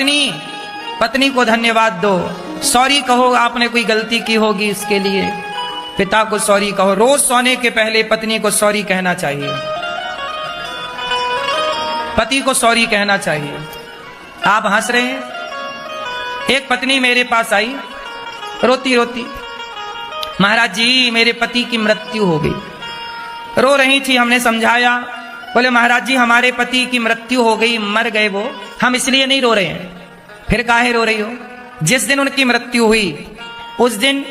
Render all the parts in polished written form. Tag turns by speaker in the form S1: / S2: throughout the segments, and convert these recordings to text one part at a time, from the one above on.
S1: पत्नी को धन्यवाद दो, सॉरी कहो, आपने कोई गलती की होगी इसके लिए पिता को सॉरी कहो। रोज सोने के पहले पत्नी को सॉरी कहना चाहिए, पति को सॉरी कहना चाहिए। आप हंस रहे हैं। एक पत्नी मेरे पास आई रोती रोती, महाराज जी मेरे पति की मृत्यु हो गई। रो रही थी, हमने समझाया, बोले महाराज जी हमारे पति की मृत्यु हो गई, मर गए वो, हम इसलिए नहीं रो रहे हैं। फिर काहे रो रही हो? जिस दिन उनकी मृत्यु हुई उस दिन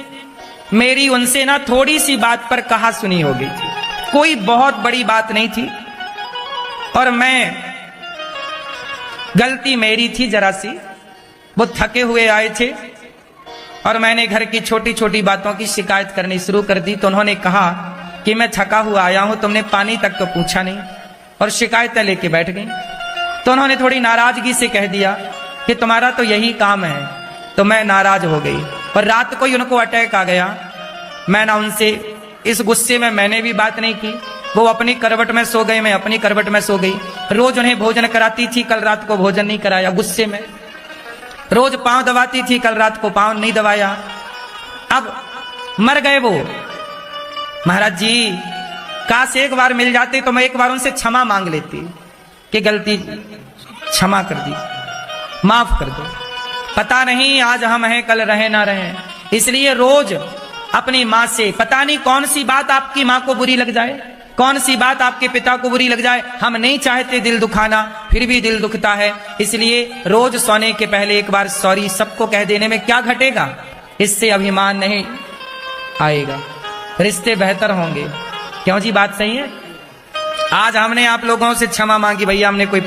S1: मेरी उनसे ना थोड़ी सी बात पर कहा सुनी हो गई थी, कोई बहुत बड़ी बात नहीं थी, और मैं गलती मेरी थी जरा सी। वो थके हुए आए थे और मैंने घर की छोटी छोटी बातों की शिकायत करनी शुरू कर दी। तो उन्होंने कहा कि मैं थका हुआ आया हूं, तुमने पानी तक तो पूछा नहीं, और शिकायतें लेके बैठ गई। तो उन्होंने थोड़ी नाराजगी से कह दिया कि तुम्हारा तो यही काम है। तो मैं नाराज हो गई और रात को ही उनको अटैक आ गया। मैं ना उनसे इस गुस्से में मैंने भी बात नहीं की। वो अपनी करवट में सो गए, मैं अपनी करवट में सो गई। रोज उन्हें भोजन कराती थी, कल रात को भोजन नहीं कराया गुस्से में। रोज पांव दबाती थी, कल रात को पांव नहीं दबाया। अब मर गए वो। महाराज जी काश एक बार मिल जाते तो मैं एक बार उनसे क्षमा मांग लेती कि गलती क्षमा कर दी, माफ कर दो। पता नहीं आज हम हैं कल रहे ना रहे, इसलिए रोज अपनी माँ से, पता नहीं कौन सी बात आपकी माँ को बुरी लग जाए, कौन सी बात आपके पिता को बुरी लग जाए। हम नहीं चाहते दिल दुखाना, फिर भी दिल दुखता है। इसलिए रोज सोने के पहले एक बार सॉरी सबको कह देने में क्या घटेगा, इससे अभिमान नहीं आएगा, रिश्ते बेहतर होंगे। क्यों जी, बात सही है। आज हमने आप लोगों से क्षमा मांगी, भैया हमने कोई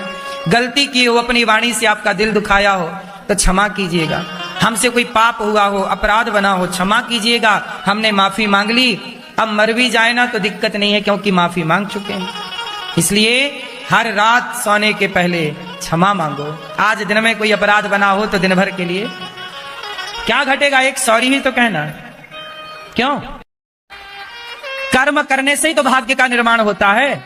S1: गलती की हो, अपनी वाणी से आपका दिल दुखाया हो तो क्षमा कीजिएगा। हमसे कोई पाप हुआ हो, अपराध बना हो, क्षमा कीजिएगा। हमने माफी मांग ली, अब मर भी जाए ना तो दिक्कत नहीं है क्योंकि माफी मांग चुके हैं। इसलिए हर रात सोने के पहले क्षमा मांगो। आज दिन में कोई अपराध बना हो तो दिन भर के लिए क्या घटेगा, एक सॉरी ही तो कहना। क्यों? कर्म करने से ही तो भाग्य का निर्माण होता है।